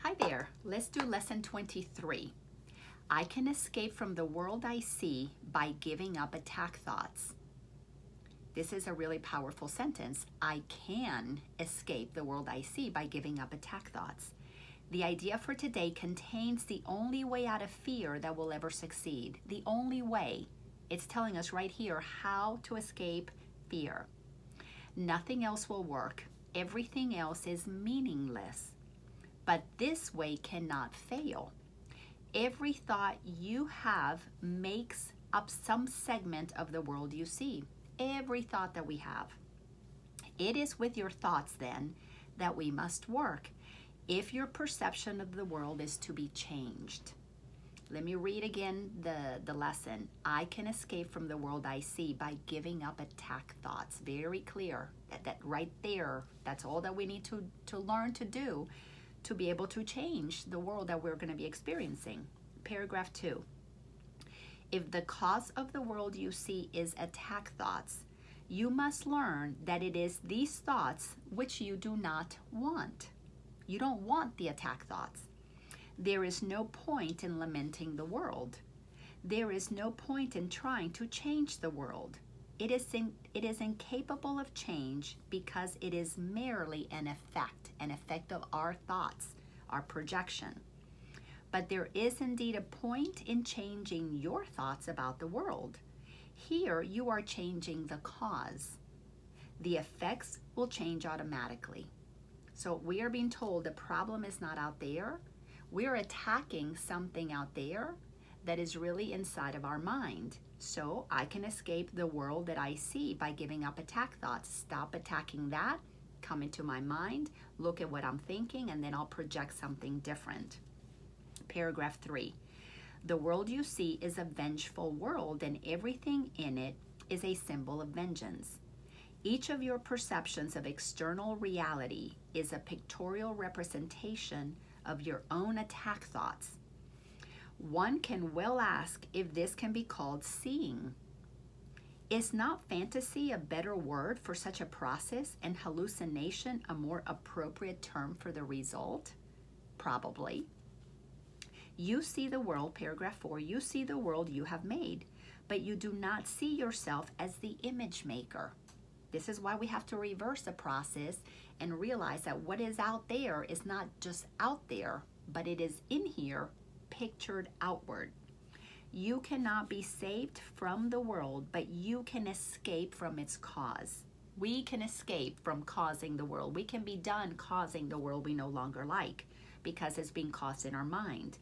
Hi there, let's do lesson 23. I can escape from the world I see by giving up attack thoughts. This is a really powerful sentence. I can escape the world I see by giving up attack thoughts. The idea for today contains the only way out of fear that will ever succeed. The only way. It's telling us right here how to escape fear. Nothing else will work. Everything else is meaningless. But this way cannot fail. Every thought you have makes up some segment of the world you see. Every thought that we have. It is with your thoughts then that we must work if your perception of the world is to be changed. Let me read again the lesson. I can escape from the world I see by giving up attack thoughts. Very clear. That right there, that's all that we need to learn to do to be able to change the world that we're going to be experiencing. Paragraph 2. If the cause of the world you see is attack thoughts, you must learn that it is these thoughts which you do not want. You don't want the attack thoughts. There is no point in lamenting the world. There is no point in trying to change the world. It is incapable of change because it is merely an effect of our thoughts, our projection. But there is indeed a point in changing your thoughts about the world. Here you are changing the cause. The effects will change automatically. So we are being told the problem is not out there. We're attacking something out there that is really inside of our mind. So I can escape the world that I see by giving up attack thoughts. Stop attacking that, come into my mind, look at what I'm thinking, and then I'll project something different. Paragraph 3. The world you see is a vengeful world, and everything in it is a symbol of vengeance. Each of your perceptions of external reality is a pictorial representation of your own attack thoughts. One can well ask if this can be called seeing. Is not fantasy a better word for such a process, and hallucination a more appropriate term for the result? Probably. You see the world, paragraph 4, you see the world you have made, but you do not see yourself as the image maker. This is why we have to reverse the process and realize that what is out there is not just out there, but it is in here, pictured outward. You cannot be saved from the world, but you can escape from its cause. We can escape from causing the world. We can be done causing the world we no longer like because it's being caused in our mind.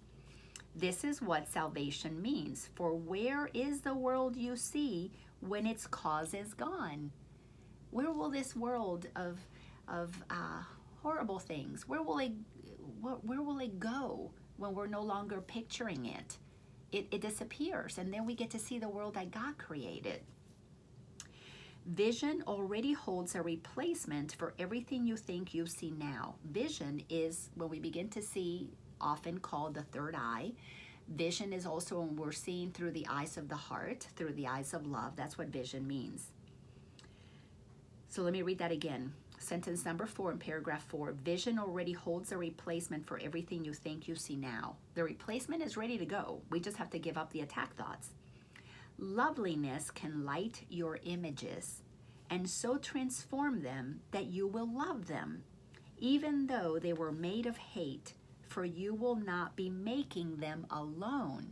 This is what salvation means. For where is the world you see when its cause is gone? Where will this world of horrible things, where will it go when we're no longer picturing it? It disappears, and then we get to see the world that God created. Vision already holds a replacement for everything you think you see now. Vision is when we begin to see, often called the third eye. Vision is also when we're seeing through the eyes of the heart, through the eyes of love. That's what vision means. So let me read that again. Sentence number 4 in paragraph 4. Vision already holds a replacement for everything you think you see now. The replacement is ready to go. We just have to give up the attack thoughts. Loveliness can light your images and so transform them that you will love them, even though they were made of hate, for you will not be making them alone.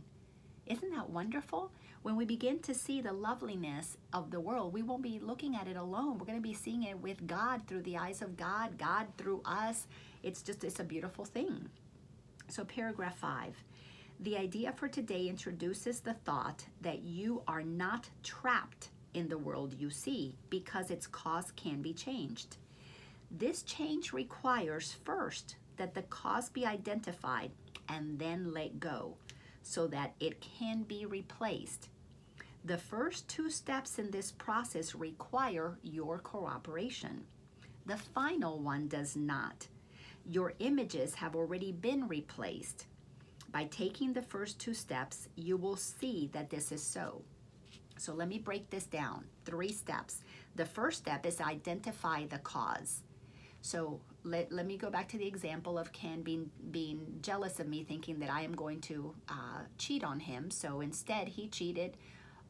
Isn't that wonderful? When we begin to see the loveliness of the world, we won't be looking at it alone. We're going to be seeing it with God, through the eyes of God, God through us. It's a beautiful thing. So paragraph 5. The idea for today introduces the thought that you are not trapped in the world you see because its cause can be changed. This change requires first that the cause be identified and then let go, so that it can be replaced. The first 2 steps in this process require your cooperation. The final one does not. Your images have already been replaced. By taking the first 2 steps, you will see that this is so. So let me break this down. 3 steps. The first step is identify the cause. So let me go back to the example of Ken being jealous of me, thinking that I am going to cheat on him. So instead, he cheated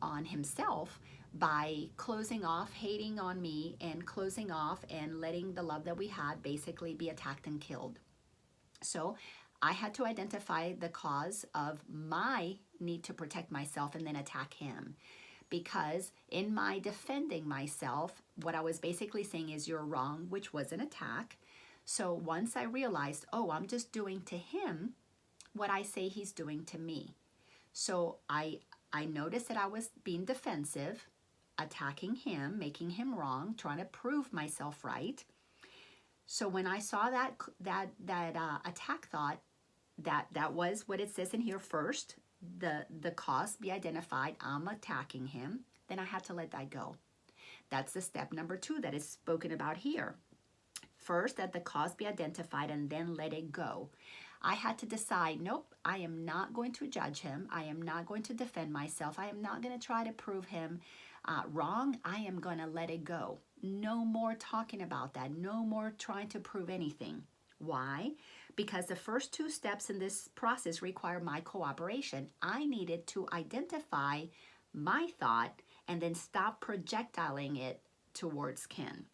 on himself by closing off, hating on me, and closing off and letting the love that we had basically be attacked and killed. So I had to identify the cause of my need to protect myself and then attack him. Because in my defending myself, what I was basically saying is you're wrong, which was an attack. So once I realized, oh, I'm just doing to him what I say he's doing to me. So I noticed that I was being defensive, attacking him, making him wrong, trying to prove myself right. So when I saw that attack thought, that was what it says in here first. The cause be identified. I'm attacking him. Then I had to let that go. That's the step number 2 that is spoken about here. First, that the cause be identified and then let it go. I had to decide, nope, I am not going to judge him. I am not going to defend myself. I am not going to try to prove him wrong. I am going to let it go. No more talking about that. No more trying to prove anything. Why? Because the first 2 steps in this process require my cooperation. I needed to identify my thought and then stop projectiling it towards Ken.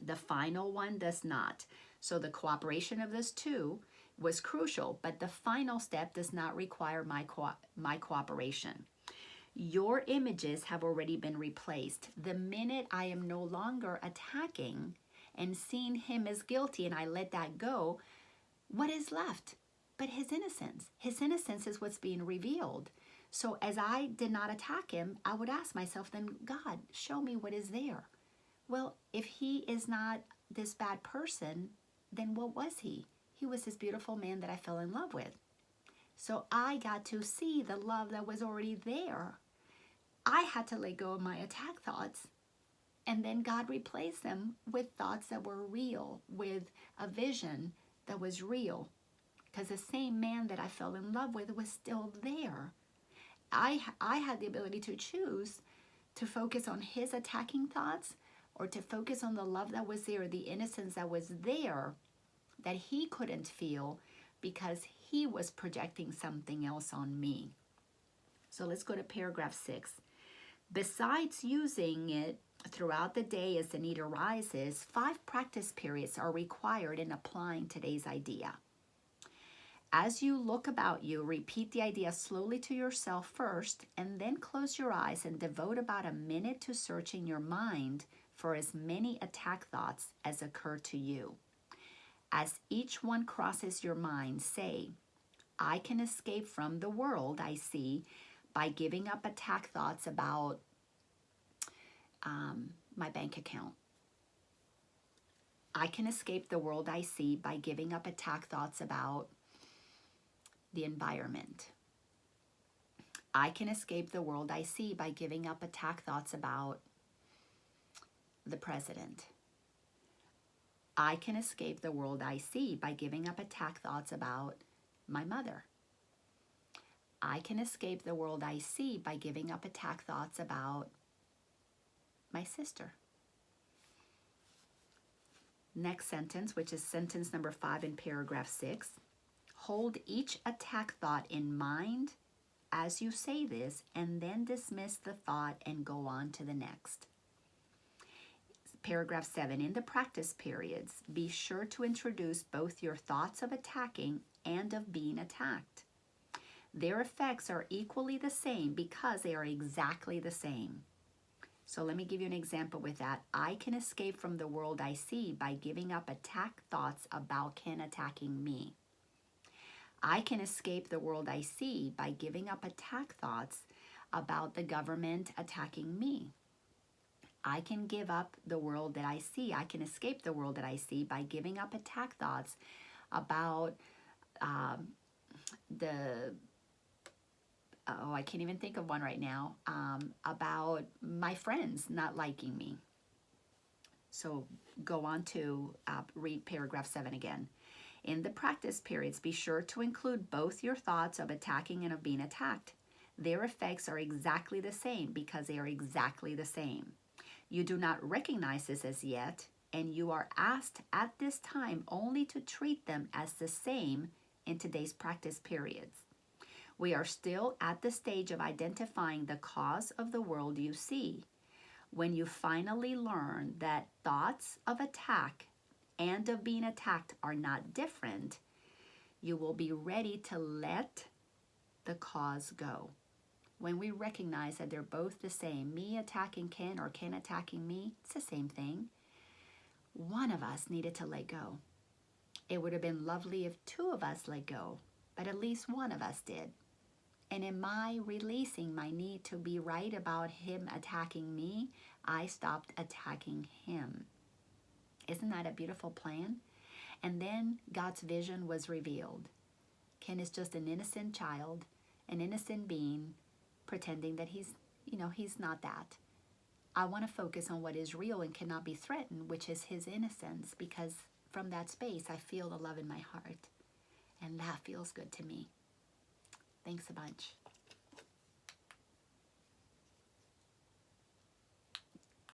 The final one does not. So the cooperation of this 2 was crucial, but the final step does not require my cooperation. Your images have already been replaced. The minute I am no longer attacking and seeing him as guilty and I let that go, what is left but his innocence? His innocence is what's being revealed. So as I did not attack him, I would ask myself, then God, show me what is there. Well, if he is not this bad person, then what was he? He was this beautiful man that I fell in love with. So I got to see the love that was already there. I had to let go of my attack thoughts. And then God replaced them with thoughts that were real, with a vision that was real. Because the same man that I fell in love with was still there. I had the ability to choose to focus on his attacking thoughts or to focus on the love that was there, the innocence that was there that he couldn't feel because he was projecting something else on me. So let's go to paragraph 6. Besides using it throughout the day as the need arises, 5 practice periods are required in applying today's idea. As you look about you, repeat the idea slowly to yourself first, and then close your eyes and devote about a minute to searching your mind for as many attack thoughts as occur to you. As each one crosses your mind, say, I can escape from the world I see by giving up attack thoughts about my bank account. I can escape the world I see by giving up attack thoughts about the environment. I can escape the world I see by giving up attack thoughts about the president. I can escape the world I see by giving up attack thoughts about my mother. I can escape the world I see by giving up attack thoughts about my sister. Next sentence, which is sentence number 5 in paragraph 6. Hold each attack thought in mind as you say this, and then dismiss the thought and go on to the next. Paragraph 7, in the practice periods, be sure to introduce both your thoughts of attacking and of being attacked. Their effects are equally the same because they are exactly the same. So let me give you an example with that. I can escape from the world I see by giving up attack thoughts about Ken attacking me. I can escape the world I see by giving up attack thoughts about the government attacking me. I can give up the world that I see. I can escape the world that I see by giving up attack thoughts about I can't even think of one right now, about my friends not liking me. So go on to read paragraph 7 again. In the practice periods, be sure to include both your thoughts of attacking and of being attacked. Their effects are exactly the same because they are exactly the same. You do not recognize this as yet, and you are asked at this time only to treat them as the same in today's practice periods. We are still at the stage of identifying the cause of the world you see. When you finally learn that thoughts of attack and of being attacked are not different, you will be ready to let the cause go. When we recognize that they're both the same, me attacking Ken or Ken attacking me, it's the same thing. One of us needed to let go. It would have been lovely if two of us let go, but at least one of us did. And in my releasing my need to be right about him attacking me, I stopped attacking him. Isn't that a beautiful plan? And then God's vision was revealed. Ken is just an innocent child, an innocent being, pretending that he's not that. I want to focus on what is real and cannot be threatened, which is his innocence, because from that space I feel the love in my heart. And that feels good to me. Thanks a bunch.